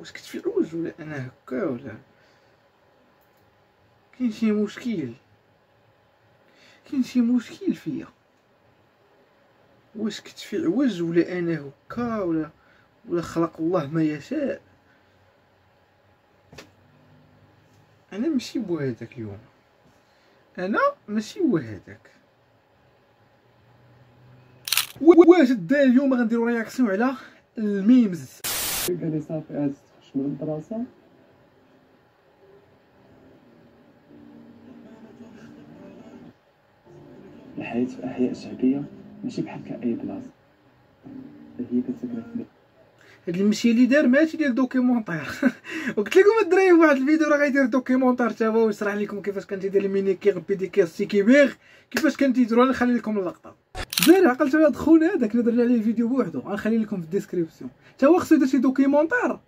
واش كنت في عوج ولا انا هكا ولا كاين شي مشكل؟ كاين شي مشكل فيا؟ واش كنت في عوج ولا انا هكا ولا خلق الله ما يشاء؟ انا ماشي بو هذاك اليوم، انا ماشي هو هذاك. واش دا اليوم غنديرو رياكسيون على الميمز. قال لي صافي عاد تخرج من الدراسه الحياة في احياء شعبيه ماشي بحال اي بلاصه، هي كتسكن في هاد المشي اللي دار ماشي ديال دوكيمونطير. وقلت لكم الدراري في واحد الفيديو راه غيدير دوكيمونطير تا هو ويشرح لكم كيفاش كنتيدير المينيكير بيديكير ستيكيبيغ، كيفاش كنتيديروا. نخلي لكم اللقطه. الدراري عقلت هاد خونا هذاك اللي درنا عليه الفيديو بوحدو، غنخلي لكم في الديسكريبسيون. تا هو خصو يدير شي دوكيمونطير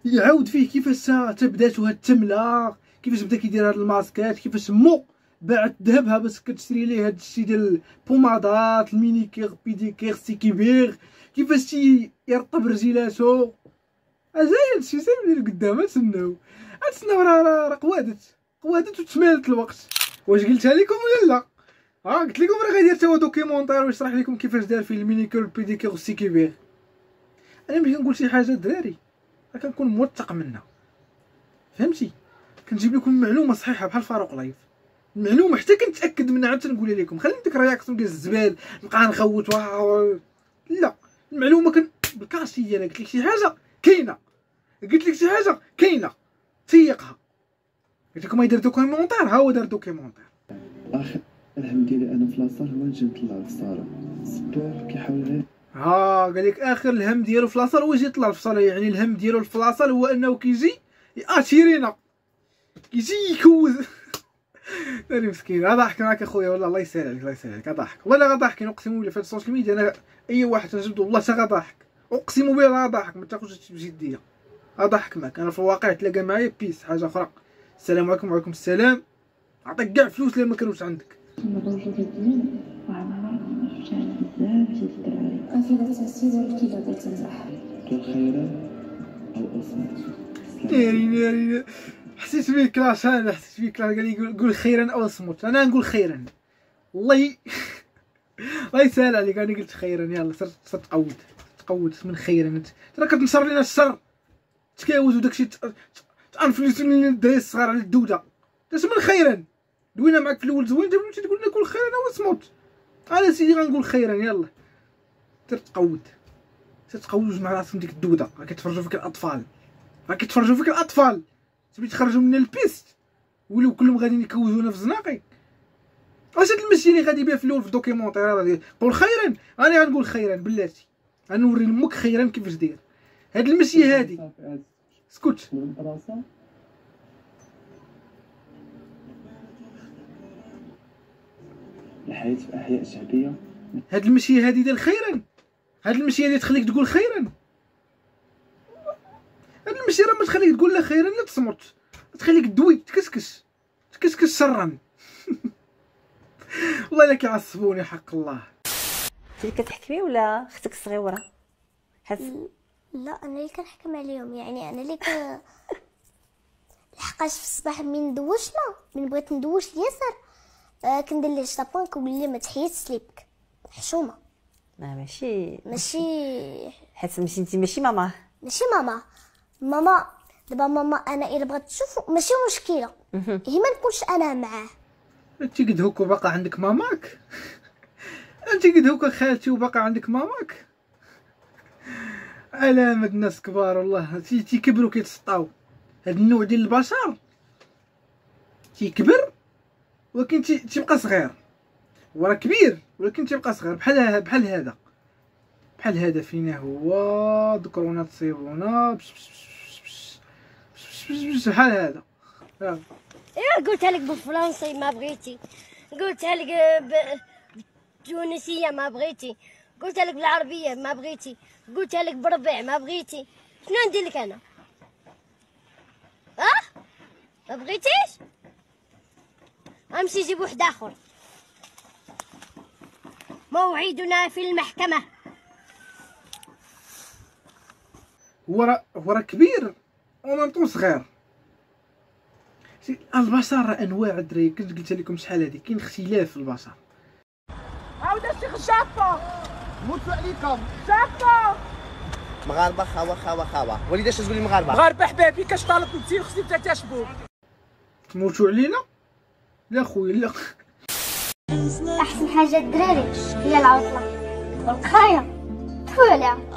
يعاود فيه كيفاش تبداتو هاد التمله، كيفاش بدا كيدير هاد الماسكات، كيفاش مو باعت ذهبها باش كتشري ليه هاد الشيء ديال البومادات المينيكير بيديكير ستيكيبيغ، كيفاش يرطب رجيلاتو. اجاي هادشي سير من قدام. تسناو راه قوادت وتمالت الوقت. واش قلتها لكم ولا لا؟ قلت لكم راه غيدير تا هو دوكيمونطير ويشرح لكم كيفاش دار فيه المينيكير والبيديكير والستيكيبيغ. انا ملي كنقول شي حاجه الدراري راه كنكون موثق منها، فهمتي؟ كنجيب لكم معلومه صحيحه بحال فاروق لايف، المعلومه حتى كنتاكد منها عاد تنقولها لكم. خليني ديك الرياكسيون ديال الزبال نبقى نغوت لا، المعلومه بالكاشي ديالها. قلت لك شي حاجه كاينه، قلت لك شي حاجه كاينه، تيقها. قلت لكم يدير دوكيمونطير، ها هو دار دوكيمونطير. اخر الهم ديالي انا في لاصال هو نجي نطلع للصاله. السبور كيحاول غير قال لك اخر الهم ديالو في لاصال هو يجي يطلع للصاله، يعني الهم ديالو في لاصال هو انه كيجي ياتيرينا، كيجي يكوز. داري مسكين. ضحك معاك اخويا والله، الله يسهل عليك، الله يسهل عليك. ضحك والله غضحك، اقسم بالله في هاد السوشيال ميديا انا اي واحد تنجبدو والله حتى غضحك، اقسم بالله غضحك، ما تاخذش هادشي بجديه. غضحك معاك. انا في الواقع تلاقى معايا بيس حاجه اخرى. السلام عليكم. وعليكم السلام. عطيك كاع فلوس اللي ما كانوش عندك. الرجل الدين وعمرها شفت بزاف ديال الدراري أفيدة السيد كي بدات تنجح قال خيرا او اصمت. ناري حسيت بيه كلاش. انا حسيت بيه كلاش. قال لي قول خيرا او اصمت. انا نقول خيرا والله. الله يسهل عليك. انا قلت خيرا. يلا صرت تقود من خيرا. انت راه كتنشر لينا الشر، تكاوز وداكشي تانفليس من الدراري الصغار على الدوده. اش من خيرا؟ دوينا معاك في الاول زوين، دابا تقول لنا كل خيرا واصمت. انا سيدي غنقول خيرا. يلا تقود مع راسكم ديك الدوده. راه كيتفرجوا فيك الاطفال، تبي تخرجوا من البيست ولو كلهم غاديين يكوزونا في زناقي. واش هاد المشي اللي غادي بها في الاول في الدوكيمونطير راه قول خيرا؟ انا غنقول خيرا بلاتي. غنوري لامك خيرا كيفاش داير هاد المشي هادي. اسكت. من الدراسه الحياة في احياء شعبيه هاد المشي هادي ديال خيرا، هاد المشي هادي تخليك تقول خيرا. هاد المشي راه ما تخليك تقول لا خيرا لا تصمت، تخليك دوي تكسكس شرا. والله الا كيعصبوني حق الله. انت كتحكمي ولا اختك الصغيره؟ لا انا اللي كنحكم عليهم، يعني انا اللي لحقاش في الصباح من بغيت ندوش اليسار كندير ليه شطابون كنقول ليه ما تحيدش سليبك حشومه. ماشي حيت انت ماشي ماما. دابا ماما انا الا بغات تشوف ماشي مشكله، هي ما نكونش انا معاه. انت قد هكا باقا عندك ماماك؟ انت قد هكا خالتي وباقا عندك ماماك؟ علامة الناس كبار والله. تيكبروا كيتسطاو. هاد النوع ديال البشر تيكبر ولكن تيبقى صغير، وراه كبير ولكن تيبقى صغير. بحال هذا فينا هو ذكرونا تصيبونا بحال هذا. قلتها لك بالفرنسي ما بغيتي، قلتها لك بالتونسيه ما بغيتي، قلتها لك بالعربيه ما بغيتي، قلتها لك بربع ما بغيتي. شنو ندير لك انا؟ ما بغيتيش؟ امشي جيب واحد اخر. موعدنا في المحكمه. هو راه كبير وميم طون صغير. البشر راه انواع الدراري، كنت قلت لكم شحال هادي، كاين اختلاف في البشر. عاود الشيخ شافة موتوا عليكم شافة مغاربه خاوه وليداش تقول لي مغاربة حبابي كشطالط نتي خصني تتشبو تموتوا علينا؟ لا خويا لا. احسن حاجه الدراري هي العطله والقرايه. طفوله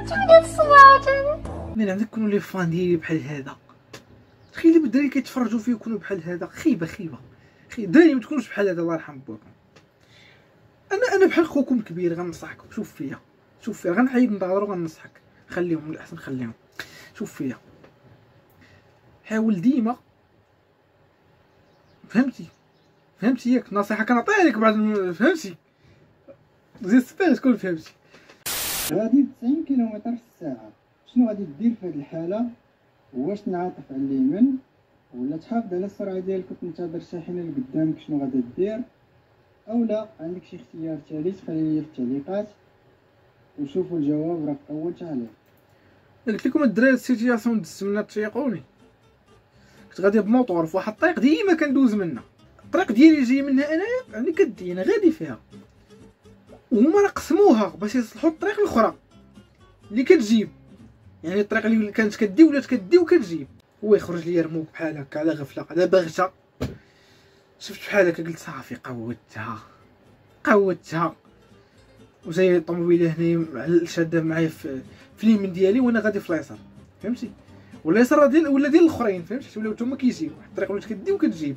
تبدا الصباح. من عندك كونوا لي فان ديالي بحال هذا. تخيل الدراري كيتفرجوا فيه يكونوا بحال هذا، خيبه الدراري ما تكونوش بحال هذا. الله يرحم بوكم. انا بحال خوكم الكبير غننصحكم. شوف فيا غنحيد نضرب غننصحك. خليهم الاحسن خليهم. شوف فيا، حاول ديما فهمتي ياك نصيحه كنعطيها لك بعد فهمتي زيسبيغ تكون فهمتي. غادي 90 كيلومتر في الساعه، شنو غادي دير في هذه الحاله؟ واش تنعطف على اليمين ولا تحافظ على السرعه ديالك وتنتظر الشاحنه اللي قدامك شنو غادي دير؟ او لا عندك شي اختيار ثالث؟ خليه في التعليقات وشوفوا الجواب راه في اول تعليق. قلت لكم الدراري السيتياسيون دزت منها تيقوني. كنت غادي بموطور في واحد الطريق ديما كندوز منها، الطريق ديالي جاي منها انايا يعني كدي انا غادي فيها، وهما راه قسموها باش يصلحوا الطريق الاخرى اللي كتجيب، يعني الطريق اللي كانت كدي ولات كدي وكتجيب. هو يخرج ليا رموك بحال هكا على غفله على بغته، شفت بحال هكا قلت صافي قودتها وجاي الطوموبيله هنايا شاده معايا في اليمين ديالي وانا غادي في اليسار، فهمتي؟ ولا يسار ديال ولا ديال الاخرين، فهمتي؟ ولاو هما كيجيو واحد الطريق ولات كدي وكتجيب،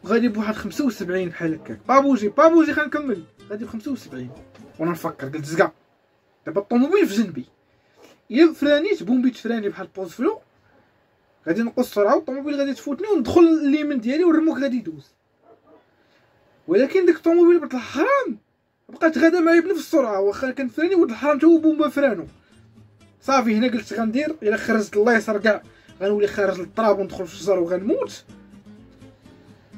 غادي بواحد 75 بحال هكاك. بابوجي غنكمل غادي ب 75 وانا نفكر قلت زكا دابا الطوموبيل في جنبي، الا فرانيت بومبيت فراني بحال بوز فلو غادي نقص السرعه والطوموبيل غادي تفوتني وندخل اليمين ديالي والرموك غادي يدوز. ولكن ديك الطوموبيل بنت الحرام بقات غادا معايا بنفس السرعه، واخا كان فراني ولد الحرام تا هو بومبا فرانو. صافي هنا قلت غندير الا خرجت الله يسر كاع غنولي خارج للتراب وندخل في الشجر وغنموت.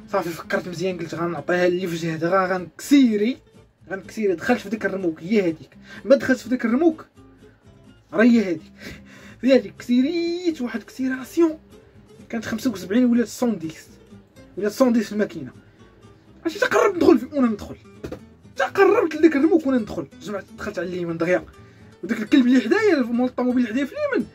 صافي فكرت مزيان قلت غنعطيها اللي في جهدها غنكسيري دخلت في ديك الرموك هي هذيك، ما دخلت في ديك الرموك راه هي هذيك كسيريت واحد كسيراسيون كانت 75 ولات 110 في الماكينه. عرفتي تقرب ندخل في وانا ندخل تقربت لديك الرموك وانا ندخل جمعت دخلت على اليمين دغيا، وداك الكلب اللي حدايا مول الطوموبيل اللي حدايا في اليمين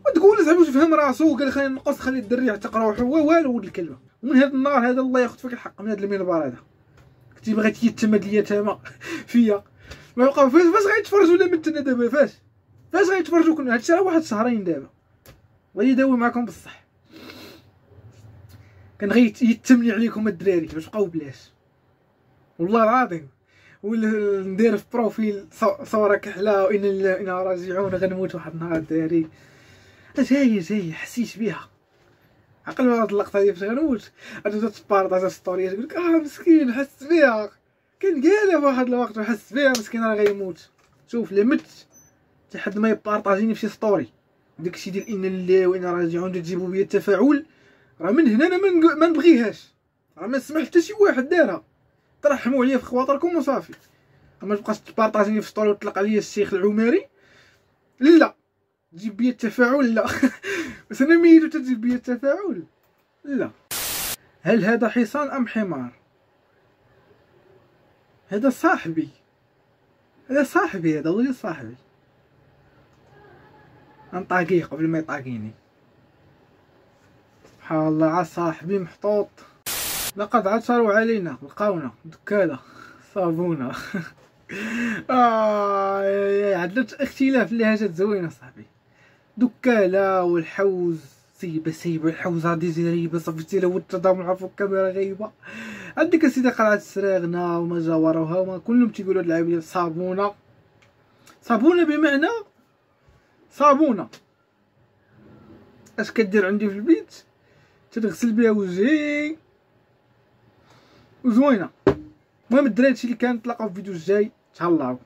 وتقول صاحبي واش فهم راسو وقال خلينا نقص خلي الدري حتى قراو هو والو ولد الكلبه. ومن هذا النهار هذا الله ياخذ فيك الحق من هذا المنبر هذا كنتي باغي تيتم هاد اليتامى فيا ما بقاو فاش غيتفرجوا لا متنا دابا فاش غيتفرجوا كنا هادشي راه واحد شهرين دابا الله يداوي معكم بالصح. كان غير يتمني عليكم الدراري باش بقاو بلاش والله العظيم، ولا ندير في بروفيل صوره كحله وان انا راجعون غنموت واحد النهار الدراري جاي حسيت بها عقل هاد اللقطه ديال فاش غنموت غتبدا تبارطاجا في ستوريات تقول لك مسكين حس بها كان قالها في واحد الوقت وحس بها مسكين راه غيموت. شوف لا مت حتى حد ما يبارطاجيني في شي ستوري داكشي ديال ان لله وانا راجعون تجيبوا بيا التفاعل راه من هنا انا ما نبغيهاش، راه ما نسمح حتى شي واحد دارها ترحموا عليا في خواطركم وصافي. اما تبقاش تبارطاجيني في ستوري وتطلق عليا الشيخ العماري لا تجيب بيا التفاعل لا بس انا ميتو تجيب بيا التفاعل لا. هل هذا حصان ام حمار؟ هذا صاحبي هذا ولي صاحبي نطاقيه قبل ما يطاقيني. سبحان الله عا صاحبي محطوط. لقد عثروا علينا لقاونا دكاله صابونه عندنا اختلاف اللهجات زوينه صاحبي. دكاله والحوز سيبه الحوز هادي زريبه صافي لو التضامن عفوا الكاميرا غايبه. عندك اسيدي قلعه السراغنه وما جاوروها وما كلهم تيقولوا هاد العبيه صابونه بمعنى صابونه اش كدير عندي في البيت تغسل بها وجهي وزوينه. المهم الدراري هادشي اللي كان، نتلاقاو في الفيديو الجاي، تهلاو.